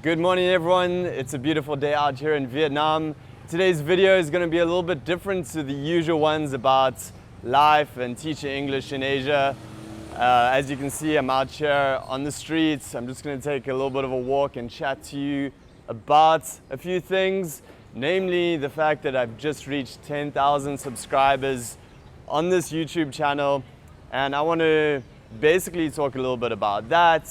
Good morning everyone, it's a beautiful day out here in Vietnam. Today's video is going to be a little bit different to the usual ones about life and teaching English in Asia. As you can see, I'm out here on the streets. I'm just going to take a little bit of a walk and chat to you about a few things, namely the fact that I've just reached 10,000 subscribers on this YouTube channel, and I want to basically talk a little bit about that,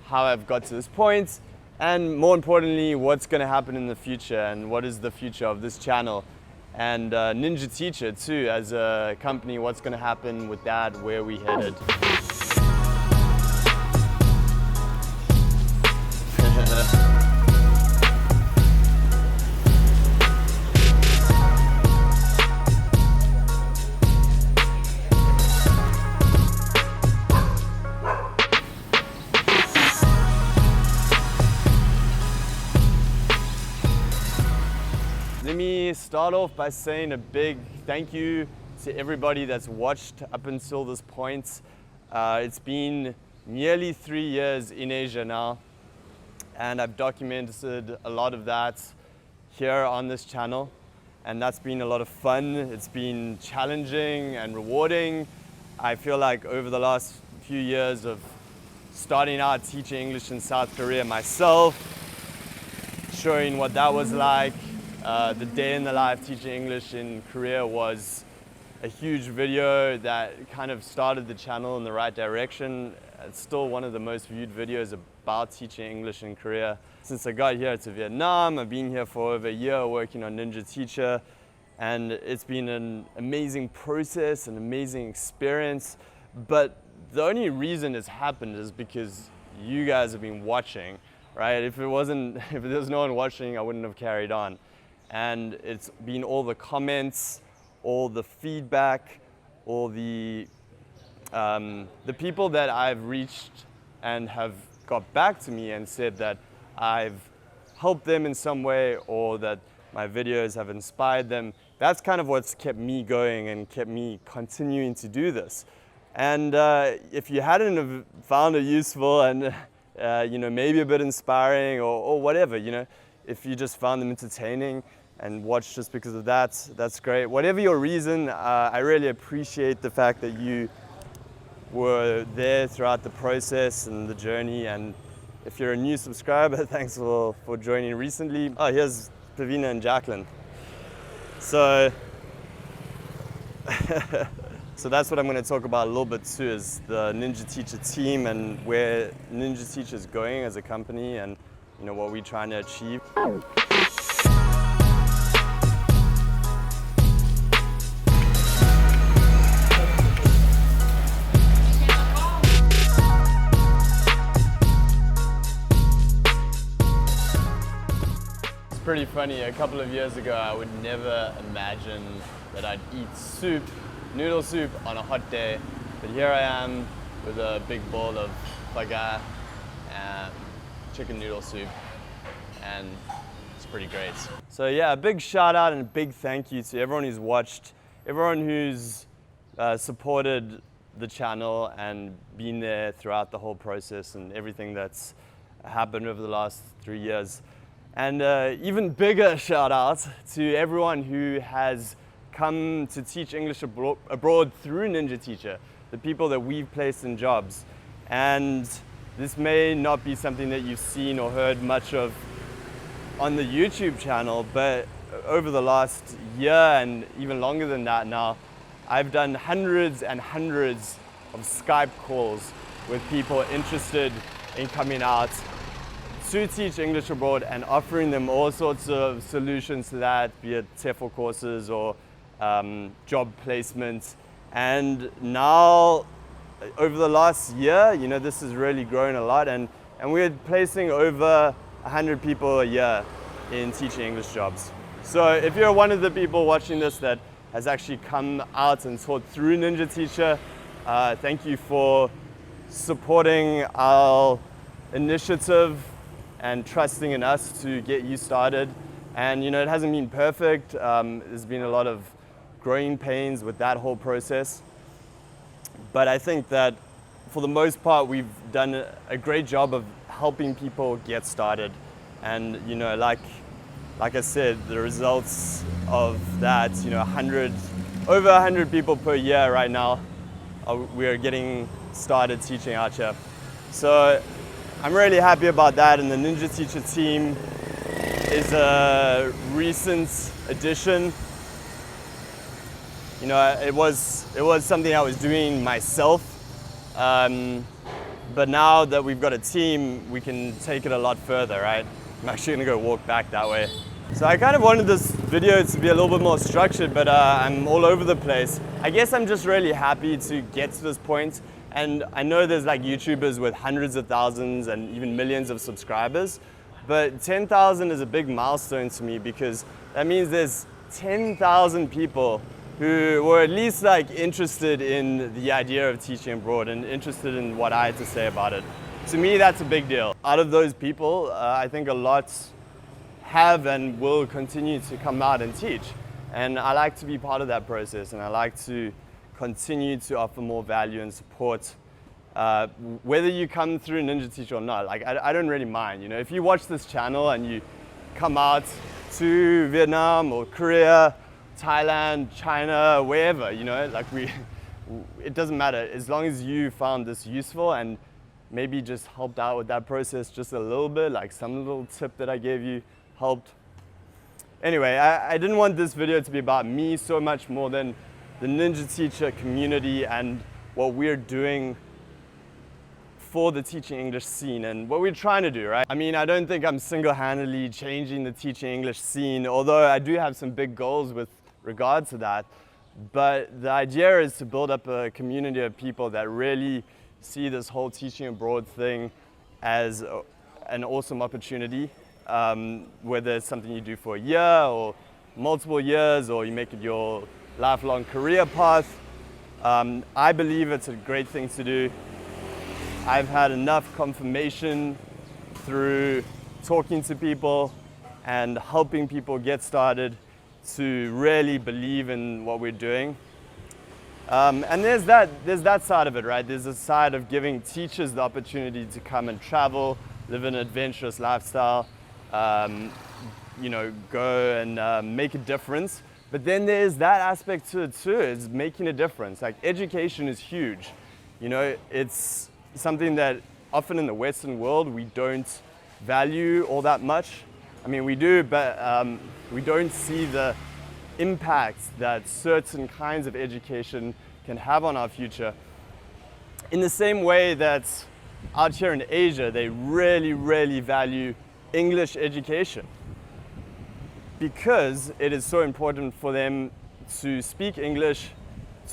how I've got to this point, and more importantly, what's going to happen in the future and what is the future of this channel. And Ninja Teacher too, as a company, what's going to happen with that, where we headed. Let me start off by saying a big thank you to everybody that's watched up until this point. It's been nearly 3 years in Asia now, and I've documented a lot of that here on this channel, and that's been a lot of fun. It's been challenging and rewarding. I feel like over the last few years of starting out teaching English in South Korea myself, showing what that was like, the day in the life teaching English in Korea was a huge video that kind of started the channel in the right direction. It's still one of the most viewed videos about teaching English in Korea. Since I got here to Vietnam, I've been here for over a year working on Ninja Teacher, and it's been an amazing process, an amazing experience. But the only reason it's happened is because you guys have been watching, right? If there was no one watching, I wouldn't have carried on. And it's been all the comments, all the feedback, all the people that I've reached and have got back to me and said that I've helped them in some way or that my videos have inspired them. That's kind of what's kept me going and kept me continuing to do this. And if you hadn't have found it useful and maybe a bit inspiring or whatever, if you just found them entertaining and watched just because of that, that's great. Whatever your reason, I really appreciate the fact that you were there throughout the process and the journey. And if you're a new subscriber, thanks for joining recently. Oh, here's Pavina and Jacqueline. So that's what I'm going to talk about a little bit too, is the Ninja Teacher team and where Ninja Teacher is going as a company and what we're trying to achieve. Pretty funny. A couple of years ago, I would never imagine that I'd eat soup, noodle soup on a hot day. But here I am with a big bowl of phaga and chicken noodle soup, and it's pretty great. So yeah, a big shout out and a big thank you to everyone who's watched, everyone who's supported the channel and been there throughout the whole process and everything that's happened over the last 3 years. And even bigger shout out to everyone who has come to teach English abroad through Ninja Teacher, the people that we've placed in jobs. And this may not be something that you've seen or heard much of on the YouTube channel, but over the last year and even longer than that now, I've done hundreds and hundreds of Skype calls with people interested in coming out to teach English abroad and offering them all sorts of solutions to that, be it TEFL courses or job placements. And now, over the last year, this has really grown a lot, and we're placing over 100 people a year in teaching English jobs. So if you're one of the people watching this that has actually come out and taught through Ninja Teacher, thank you for supporting our initiative and trusting in us to get you started. And it hasn't been perfect. There's been a lot of growing pains with that whole process. But I think that for the most part, we've done a great job of helping people get started. And you know, like I said, the results of that, you know, over 100 people per year right now, we are getting started teaching out here. So I'm really happy about that, and the Ninja Teacher team is a recent addition. You know, it was something I was doing myself, but now that we've got a team, we can take it a lot further, right? I'm actually gonna go walk back that way. So I kind of wanted this video to be a little bit more structured, but I'm all over the place. I guess I'm just really happy to get to this point. And I know there's like YouTubers with hundreds of thousands and even millions of subscribers, but 10,000 is a big milestone to me, because that means there's 10,000 people who were at least like interested in the idea of teaching abroad and interested in what I had to say about it. To me, that's a big deal. Out of those people, I think a lot have and will continue to come out and teach. And I like to be part of that process, and I like to continue to offer more value and support, whether you come through Ninja Teacher or not. Like, I don't really mind. You know, if you watch this channel and you come out to Vietnam or Korea, Thailand, China, wherever, you know, like it doesn't matter. As long as you found this useful and maybe just helped out with that process just a little bit, like some little tip that I gave you helped. Anyway, I didn't want this video to be about me so much more than the Ninja Teacher community and what we're doing for the teaching English scene and what we're trying to do, right? I mean, I don't think I'm single-handedly changing the teaching English scene, although I do have some big goals with regard to that. But the idea is to build up a community of people that really see this whole teaching abroad thing as an awesome opportunity, whether it's something you do for a year or multiple years, or you make it your lifelong career path. I believe it's a great thing to do. I've had enough confirmation through talking to people and helping people get started to really believe in what we're doing. And there's that side of it, right? There's a side of giving teachers the opportunity to come and travel, live an adventurous lifestyle, you know, go and make a difference. But then there's that aspect to it too, is making a difference. Like, education is huge. You know, it's something that often in the Western world we don't value all that much. I mean, we do, but we don't see the impact that certain kinds of education can have on our future. In the same way that out here in Asia, they really, really value English education, because it is so important for them to speak English,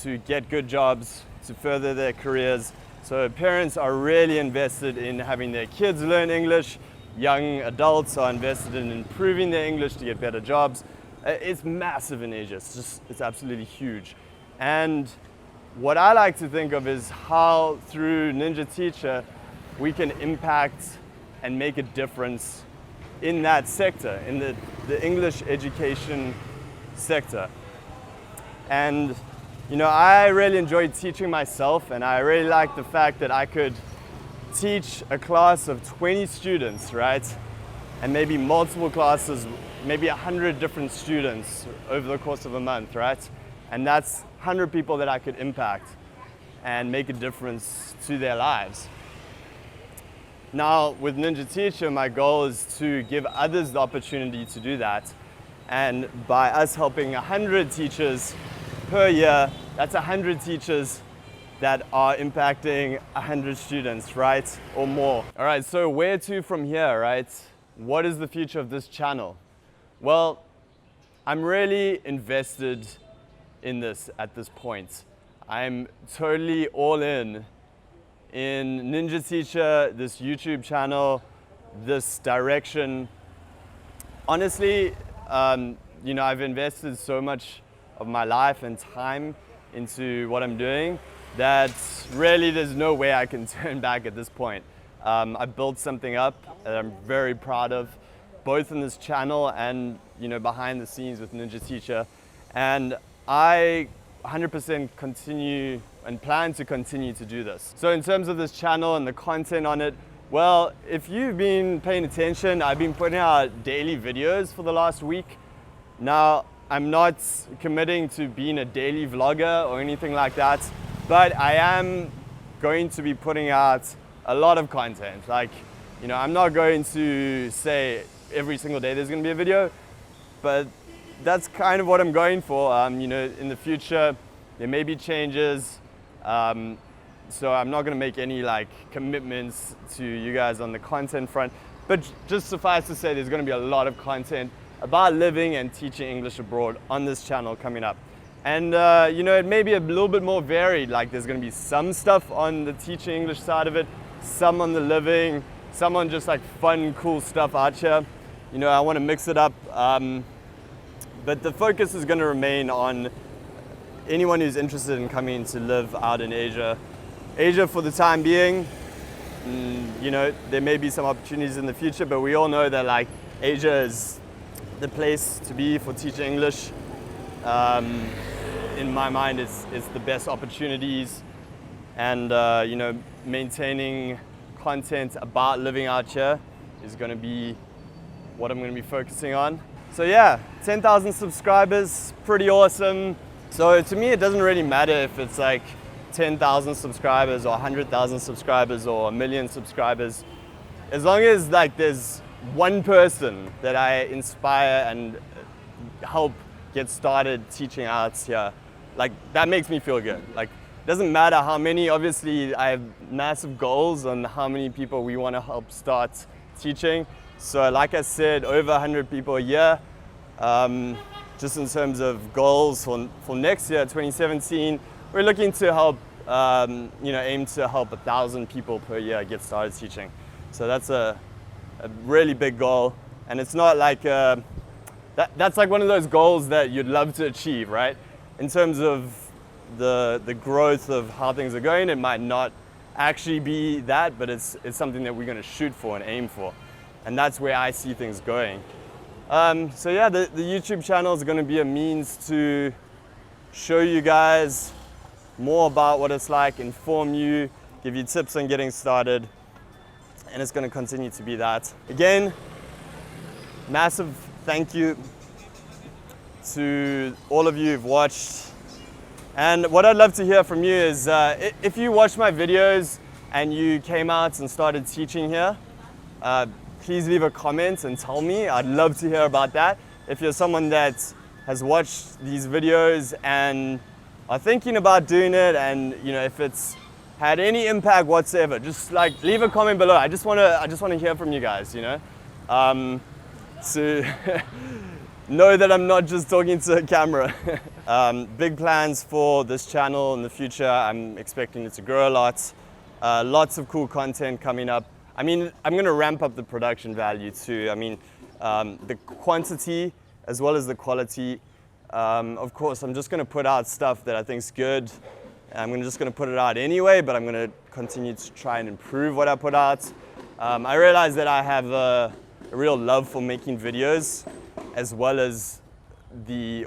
to get good jobs, to further their careers. So parents are really invested in having their kids learn English. Young adults are invested in improving their English to get better jobs. It's massive in Asia. It's absolutely huge. And what I like to think of is how through Ninja Teacher we can impact and make a difference in that sector, in the English education sector. And you know, I really enjoyed teaching myself, and I really like the fact that I could teach a class of 20 students, right? And maybe multiple classes, maybe 100 different students over the course of a month, right? And that's 100 people that I could impact and make a difference to their lives. Now, with Ninja Teacher, my goal is to give others the opportunity to do that. And by us helping 100 teachers per year, that's 100 teachers that are impacting 100 students, right? Or more. All right, so where to from here, right? What is the future of this channel? Well, I'm really invested in this at this point. I'm totally all in Ninja Teacher, this YouTube channel, this direction. Honestly, you know, I've invested so much of my life and time into what I'm doing that really there's no way I can turn back at this point. I built something up that I'm very proud of, both in this channel and, you know, behind the scenes with Ninja Teacher. And I 100% continue and plan to continue to do this. So in terms of this channel and the content on it, Well, if you've been paying attention, I've been putting out daily videos for the last week. Now, I'm not committing to being a daily vlogger or anything like that, but I am going to be putting out a lot of content. Like, you know, I'm not going to say every single day there's going to be a video, but that's kind of what I'm going for. You know, in the future, there may be changes. So I'm not going to make any like commitments to you guys on the content front, but just suffice to say there's going to be a lot of content about living and teaching English abroad on this channel coming up. And you know, it may be a little bit more varied. Like there's going to be some stuff on the teaching English side of it, some on the living, some on just like fun, cool stuff out here. You know, I want to mix it up. But the focus is going to remain on anyone who's interested in coming to live out in Asia. Asia for the time being. You know, there may be some opportunities in the future, but we all know that like Asia is the place to be for teaching English. In my mind, it's the best opportunities, and you know, maintaining content about living out here is going to be what I'm going to be focusing on. So yeah, 10,000 subscribers, pretty awesome. So to me, it doesn't really matter if it's like 10,000 subscribers or 100,000 subscribers or 1 million subscribers. As long as like there's one person that I inspire and help get started teaching arts here, like that makes me feel good. Like it doesn't matter how many, obviously I have massive goals on how many people we want to help start teaching. So like I said, over 100 people a year. Just in terms of goals for next year, 2017, we're looking to help, you know, aim to help 1,000 people per year get started teaching. So that's a really big goal. And it's not like, that's like one of those goals that you'd love to achieve, right? In terms of the growth of how things are going, it might not actually be that, but it's something that we're going to shoot for and aim for. And that's where I see things going. So yeah, the YouTube channel is going to be a means to show you guys more about what it's like, inform you, give you tips on getting started, and it's going to continue to be that. Again, massive thank you to all of you who've watched. And what I'd love to hear from you is if you watched my videos and you came out and started teaching here, please leave a comment and tell me. I'd love to hear about that. If you're someone that has watched these videos and are thinking about doing it, and you know, if it's had any impact whatsoever, just like leave a comment below. I just want to hear from you guys, you know, to know that I'm not just talking to a camera. Big plans for this channel in the future. I'm expecting it to grow a lot. Lots of cool content coming up. I mean, I'm going to ramp up the production value too. I mean, the quantity as well as the quality. Of course, I'm just going to put out stuff that I think is good. I'm just going to put it out anyway, but I'm going to continue to try and improve what I put out. I realize that I have a real love for making videos, as well as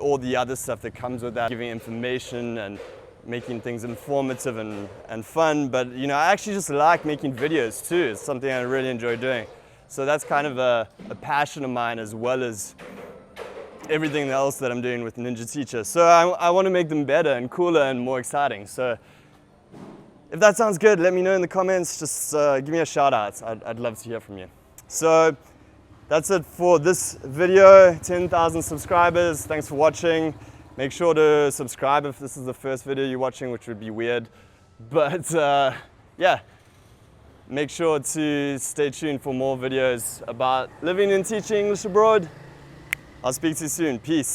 all the other stuff that comes with that, giving information and making things informative and fun. But you know, I actually just like making videos too. It's something I really enjoy doing. So that's kind of a passion of mine, as well as everything else that I'm doing with Ninja Teacher. So I want to make them better and cooler and more exciting. So if that sounds good, let me know in the comments. Just give me a shout out. I'd love to hear from you. So that's it for this video. 10,000 subscribers. Thanks for watching. Make sure to subscribe if this is the first video you're watching, which would be weird. But yeah, make sure to stay tuned for more videos about living and teaching English abroad. I'll speak to you soon. Peace.